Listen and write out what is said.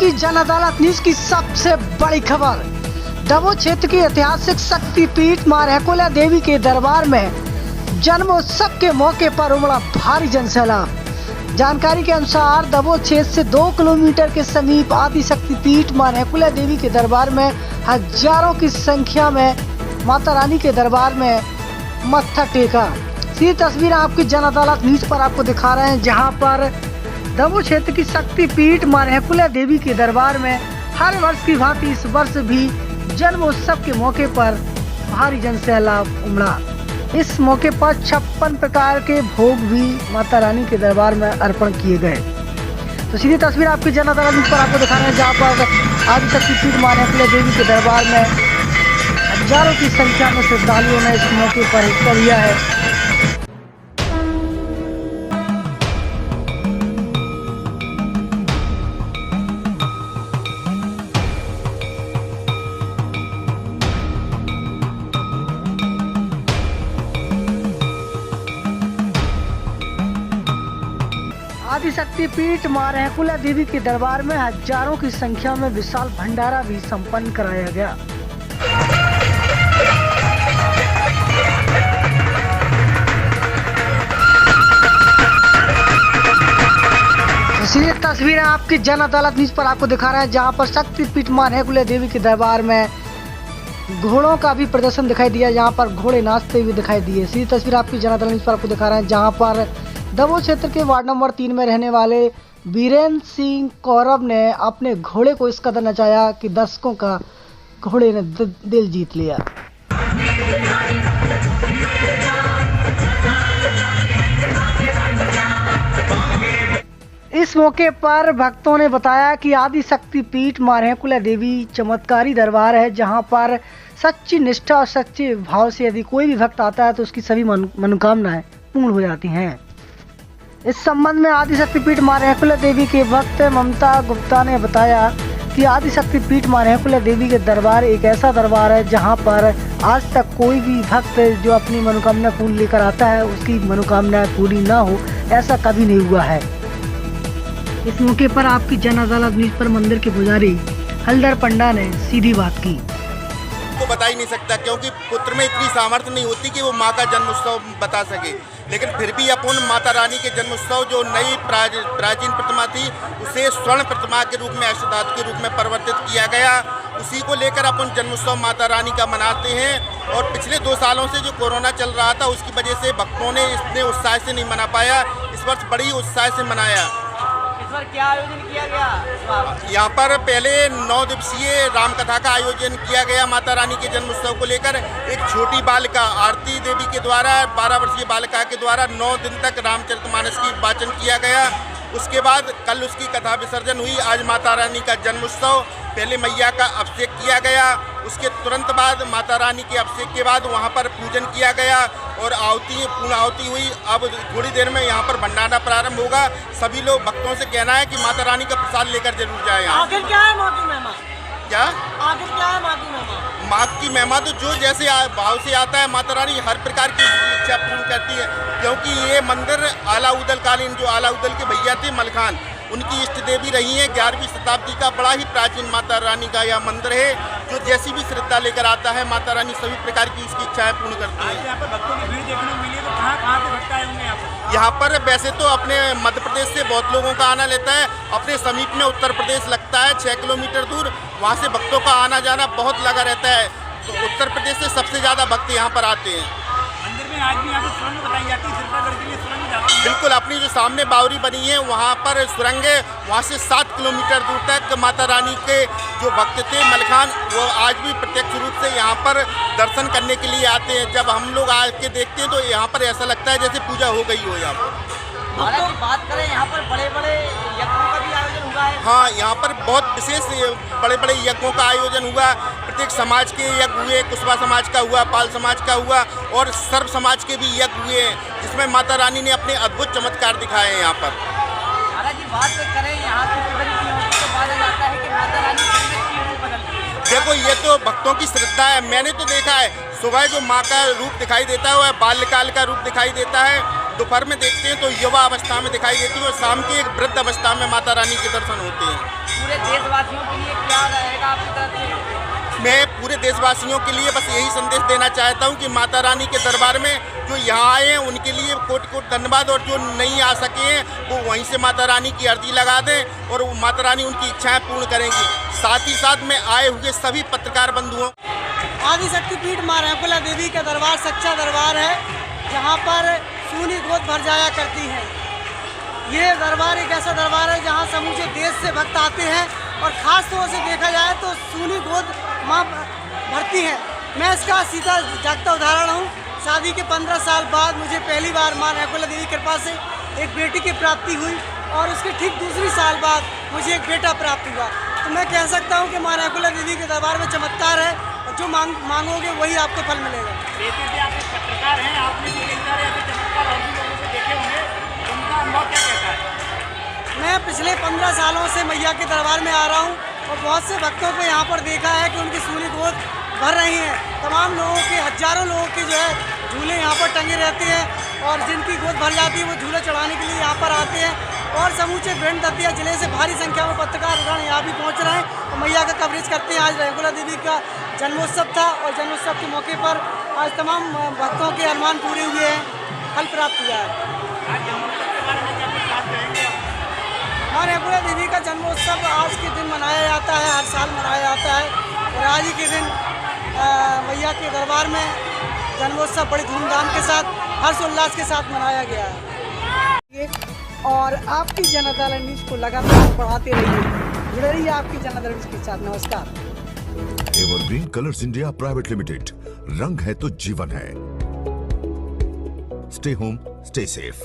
की जन अदालत न्यूज की सबसे बड़ी खबर। दमोह क्षेत्र की ऐतिहासिक शक्तिपीठ मां रहकुला देवी के दरबार में जन्मोत्सव के मौके पर उमड़ा भारी जनसैलाब। जानकारी के अनुसार दमोह क्षेत्र से 2 किलोमीटर के समीप आदि शक्तिपीठ मां रहकुला देवी के दरबार में हजारों की संख्या में माता रानी के दरबार में मत्था टेका। ये तस्वीर आपकी जन अदालत न्यूज पर आपको दिखा रहे हैं, जहां पर दमोह क्षेत्र की शक्तिपीठ मां रहकुला देवी के दरबार में हर वर्ष की भांति इस वर्ष भी जन्मोत्सव के मौके पर भारी जनसैलाब उमड़ा। इस मौके पर 56 प्रकार के भोग भी माता रानी के दरबार में अर्पण किए गए। तो सीधी तस्वीर आपकी जन अदालत न्यूज पर आपको दिखा रहे हैं, जहाँ पर आदि शक्तिपीठ मां रहकुला देवी के दरबार में हजारों की संख्या में श्रद्धालुओं ने इस मौके पर हिस्सा लिया है। आदि शक्तिपीठ मां रहकुला देवी के दरबार में हजारों की संख्या में विशाल भंडारा भी संपन्न कराया गया। ये तस्वीरें आपकी जन अदालत न्यूज पर आपको दिखा रहे हैं, जहां पर शक्तिपीठ मां रहकुला देवी के दरबार में घोड़ों का भी प्रदर्शन दिखाई दिया, जहां पर घोड़े नाचते हुए दिखाई दिए। सीधी तस्वीर आपकी जन अदालत न्यूज पर आपको दिखा रहे हैं, जहां पर दमोह क्षेत्र के वार्ड नंबर 3 में रहने वाले बीरेन्द्र सिंह कौरव ने अपने घोड़े को इस कदर नचाया कि दर्शकों का घोड़े ने दिल जीत लिया। इस मौके पर भक्तों ने बताया कि आदि शक्तिपीठ मां रहकुला देवी चमत्कारी दरबार है, जहां पर सच्ची निष्ठा और सच्चे भाव से यदि कोई भी भक्त आता है तो उसकी सभी मनोकामनाएं पूर्ण हो जाती हैं। इस संबंध में आदि शक्तिपीठ मां रहकुला देवी के भक्त ममता गुप्ता ने बताया कि आदि शक्तिपीठ मां रहकुला देवी के दरबार एक ऐसा दरबार है जहां पर आज तक कोई भी भक्त जो अपनी मनोकामना पूर्ण लेकर आता है उसकी मनोकामना पूरी ना हो, ऐसा कभी नहीं हुआ है। इस मौके पर आपकी जन अदालत न्यूज पर मंदिर के पुजारी हलदर पंडा ने सीधी बात की। को बता ही नहीं सकता, क्योंकि पुत्र में इतनी सामर्थ्य नहीं होती कि वो माँ का जन्मोत्सव बता सके, लेकिन फिर भी अपन माता रानी के जन्मोत्सव जो नई प्राचीन प्रतिमा थी उसे स्वर्ण प्रतिमा के रूप में अष्टधातु के रूप में परिवर्तित किया गया। उसी को लेकर अपन जन्मोत्सव माता रानी का मनाते हैं। और पिछले 2 सालों से जो कोरोना चल रहा था उसकी वजह से भक्तों ने इतने उत्साह से नहीं मना पाया, इस वर्ष बड़ी उत्साह से मनाया। क्या आयोजन किया गया? यहाँ पर पहले 9 दिवसीय रामकथा का आयोजन किया गया माता रानी के जन्मोत्सव को लेकर। एक छोटी बालिका आरती देवी के द्वारा 12 वर्षीय बालिका के द्वारा 9 दिन तक रामचरितमानस की वाचन किया गया। उसके बाद कल उसकी कथा विसर्जन हुई। आज माता रानी का जन्मोत्सव, पहले मैया का अभिषेक किया गया, उसके तुरंत बाद माता रानी के अभिषेक के बाद वहाँ पर पूजन किया गया और आहुति पूर्ण आहुति हुई। अब थोड़ी देर में यहाँ पर भंडारा प्रारंभ होगा। सभी लोग भक्तों से कहना है कि माता रानी का प्रसाद लेकर जरूर जाए। आखिर क्या है माँ की महिमा? क्या आखिर क्या है माँ की महिमा? माँ की महिमा तो जो जैसे भाव से आता है, माता रानी हर प्रकार की इच्छा पूर्ण करती है। क्योंकि ये मंदिर आलाउदल कालीन जो आलाउदल के भैया थे मलखान, उनकी इष्ट देवी रही है। 11वीं शताब्दी का बड़ा ही प्राचीन माता रानी का यह मंदिर है, जो जैसी भी श्रद्धा लेकर आता है माता रानी सभी प्रकार की उसकी इच्छाएं पूर्ण करती है। यहाँ पर भक्तों की भीड़ देखने को मिली, तो कहाँ से भक्त आए होंगे यहाँ पर? वैसे तो अपने मध्य प्रदेश से बहुत लोगों का आना लेता है। अपने समीप में उत्तर प्रदेश लगता है 6 किलोमीटर दूर, वहाँ से भक्तों का आना जाना बहुत लगा रहता है। तो उत्तर प्रदेश से सबसे ज़्यादा भक्त यहाँ पर आते हैं। मंदिर में आज भी यहाँ पर सुरंग बताई जाती है, श्रद्धागढ़ के लिए सुरंग जाती है। बिल्कुल, अपनी जो सामने बावरी बनी है वहाँ पर सुरंग है। वहाँ से 7 किलोमीटर दूर तक माता रानी के जो भक्त थे मलखान, वो आज भी प्रत्यक्ष रूप से यहाँ पर दर्शन करने के लिए आते हैं। जब हम लोग आके देखते हैं तो यहाँ पर ऐसा लगता है जैसे पूजा हो गई हो। यहाँ पर हालांकि बात करें, यहाँ पर बड़े बड़े यज्ञों का भी आयोजन हुआ है। हाँ, यहाँ पर बहुत विशेष बड़े बड़े यज्ञों का आयोजन हुआ। प्रत्येक समाज के यज्ञ हुए, कुशवा समाज का हुआ, पाल समाज का हुआ और सर्व समाज के भी यज्ञ हुए हैं, जिसमें माता रानी ने अपने अद्भुत चमत्कार दिखाए हैं यहाँ पर। हालांकि बात करें यहाँ की तो माना जाता है कि माता रानी की रूप बदलती है। देखो, ये तो भक्तों की श्रद्धा है। मैंने तो देखा है सुबह जो माँ का रूप दिखाई देता है वह बाल्यकाल का रूप दिखाई देता है दोपहर में देखते हैं तो युवा अवस्था में दिखाई देती है और शाम की एक वृद्ध अवस्था में माता रानी के दर्शन होते हैं। पूरे देशवासियों के लिए क्या रहेगा आपकी तरफ से? मैं पूरे देशवासियों के लिए बस यही संदेश देना चाहता हूं कि माता रानी के दरबार में जो यहाँ आए हैं उनके लिए कोटि कोटि धन्यवाद, और जो नहीं आ सके हैं वो वहीं से माता रानी की अर्जी लगा दें और वो माता रानी उनकी इच्छाएं पूर्ण करेंगी। साथ ही साथ में आए हुए सभी पत्रकार बंधुओं, आदि शक्तिपीठ मां रैकुला देवी का दरबार सच्चा दरबार है, जहाँ पर सूनी गोद भर जाया करती है। ये दरबार एक ऐसा दरबार है जहाँ समूचे देश से भक्त आते हैं और ख़ास तौर से देखा जाए तो सूनी गोद माँ भरती है। मैं इसका सीधा जागता उदाहरण हूँ। शादी के 15 साल बाद मुझे पहली बार माँ रैकुला देवी की कृपा से एक बेटी की प्राप्ति हुई और उसके ठीक दूसरी साल बाद मुझे एक बेटा प्राप्त हुआ। तो मैं कह सकता हूँ कि माँ रैकुला देवी के दरबार में चमत्कार है और जो मांगोगे वही आपको फल मिलेगा। जैसे भी आप एक पत्रकार हैं, आपने भी कई सारे ऐसे चमत्कार और भी लोगों से देखे होंगे, उनका अनुभव क्या कहता है? मैं पिछले 15 सालों से मैया के दरबार में आ रहा हूँ और बहुत से भक्तों को यहाँ पर देखा है कि उनकी सूनी गोद भर रही हैं। तमाम लोगों के, हजारों लोगों के जो है झूले यहाँ पर टंगे रहते हैं और जिनकी गोद भर जाती है वो झूले चढ़ाने के लिए यहाँ पर आते हैं और समूचे भिंड दतिया जिले से भारी संख्या में पत्रकार यहाँ भी पहुँच रहे हैं और मैया का कवरेज करते हैं। आज रैकुला देवी का जन्मोत्सव था और जन्मोत्सव के मौके पर आज तमाम भक्तों के अरमान पूरे हुए हैं, फल प्राप्त हुआ है। माँ रैकुला देवी का जन्मोत्सव आज के दिन मनाया जाता है, हर साल मनाया जाता है और आज ही के दिन मैया के दरबार में जन्मोत्सव बड़ी धूमधाम के साथ हर्षोल्लास के साथ मनाया गया है। और आपकी जनता दल न्यूज़ को लगातार बढ़ाते रहिए, जुड़े रहिए आपकी जनता दल न्यूज़ के साथ। नमस्कार। Evergreen colours India private limited, रंग है तो जीवन है। Stay home, stay safe.